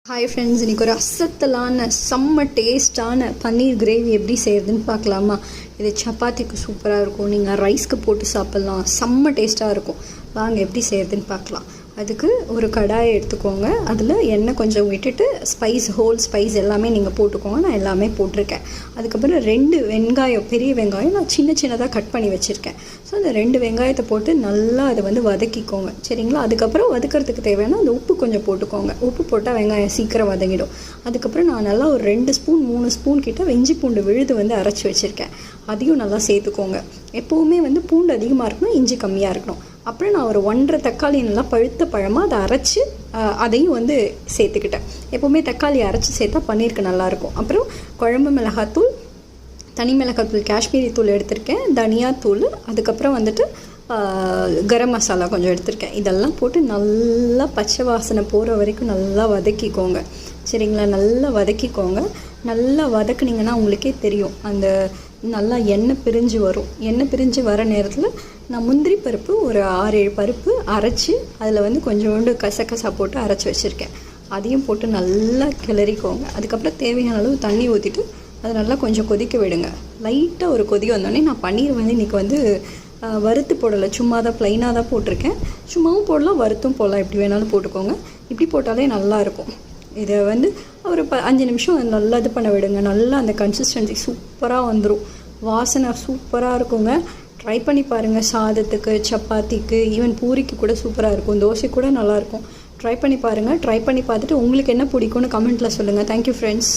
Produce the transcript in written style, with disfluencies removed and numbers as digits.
Hi friends, இன்றைக்கி ஒரு அசத்தலான செம்ம டேஸ்டான பன்னீர் கிரேவி எப்படி செய்கிறதுன்னு பார்க்கலாமா? இது சப்பாத்திக்கு சூப்பராக இருக்கும், நீங்கள் ரைஸ்க்கு போட்டு சாப்பிட்லாம், செம்ம டேஸ்ட்டாக இருக்கும். வாங்க எப்படி செய்கிறதுன்னு பார்க்கலாம். அதுக்கு ஒரு கடாயை எடுத்துக்கோங்க, அதில் எண்ணெய் கொஞ்சம் விட்டுட்டு ஹோல் ஸ்பைஸ் எல்லாமே நீங்கள் போட்டுக்கோங்க. நான் எல்லாமே போட்டிருக்கேன். அதுக்கப்புறம் 2 வெங்காயம், பெரிய வெங்காயம் நான் சின்ன சின்னதாக கட் பண்ணி வச்சுருக்கேன். ஸோ அந்த 2 வெங்காயத்தை போட்டு நல்லா அதை வதக்கிக்கோங்க, சரிங்களா? அதுக்கப்புறம் வதக்கிறதுக்கு தேவையான அந்த உப்பு கொஞ்சம் போட்டுக்கோங்க. உப்பு போட்டால் வெங்காயம் சீக்கிரம் வதங்கிடும். அதுக்கப்புறம் நான் நல்லா ஒரு 2 ஸ்பூன் 3 ஸ்பூன் கிட்ட இஞ்சி பூண்டு விழுது அரைச்சி வச்சுருக்கேன். அதையும் நல்லா சேர்த்துக்கோங்க. எப்போவுமே பூண்டு அதிகமாக இருக்கணும், இஞ்சி கம்மியாக இருக்கணும். அப்புறம் நான் ஒரு 1.5 தக்காளி நல்லா பழுத்த பழமாக அதை அரைச்சி அதையும் சேர்த்துக்கிட்டேன். எப்போவுமே தக்காளி அரைச்சி சேர்த்தா பன்னீருக்கு நல்லாயிருக்கும். அப்புறம் குழம்பு மிளகாத்தூள், தனி மிளகாத்தூள், காஷ்மீரி தூள் எடுத்திருக்கேன், தனியாத்தூள், அதுக்கப்புறம் கரம் மசாலா கொஞ்சம் எடுத்திருக்கேன். இதெல்லாம் போட்டு நல்லா பச்சை வாசனை போகிற வரைக்கும் நல்லா வதக்கிக்கோங்க, சரிங்களா? நல்லா வதக்கிக்கோங்க. நல்லா வதக்குனிங்கன்னா உங்களுக்கே தெரியும், அந்த நல்லா எண்ணெய் பிரிஞ்சு வரும். எண்ணெய் பிரிஞ்சு வர நேரத்தில் நான் முந்திரி பருப்பு ஒரு 6-7 பருப்பு அரைச்சி அதில் கொஞ்சோண்டு கசகசா போட்டு அரைச்சி வச்சுருக்கேன். அதையும் போட்டு நல்லா கிளறிக்கோங்க. அதுக்கப்புறம் தேவையான அளவு தண்ணி ஊற்றிட்டு அதை நல்லா கொஞ்சம் கொதிக்க விடுங்க. லைட்டாக ஒரு கொதி வந்தோடனே நான் பன்னீர் இன்றைக்கி வறுத்து போடலை, சும்மா தான் ப்ளைனாக தான் போட்டிருக்கேன். சும்மாவும் போடலாம், வறுத்தும் போடலாம், எப்படி வேணாலும் போட்டுக்கோங்க. இப்படி போட்டாலே நல்லாயிருக்கும். இதை ஒரு 5 நிமிஷம் நல்லா இது பண்ண விடுங்க. நல்லா அந்த கன்சிஸ்டன்சி சூப்பராக வந்துடும். வாசனை சூப்பராக இருக்குங்க. ட்ரை பண்ணி பாருங்கள். சாதத்துக்கு, சப்பாத்திக்கு, ஈவன் பூரிக்கு கூட சூப்பராக இருக்கும். தோசை கூட நல்லாயிருக்கும். ட்ரை பண்ணி பாருங்கள். ட்ரை பண்ணி பார்த்துட்டு உங்களுக்கு என்ன பிடிக்கும்னு கமெண்ட்டில் சொல்லுங்கள். Thank you friends.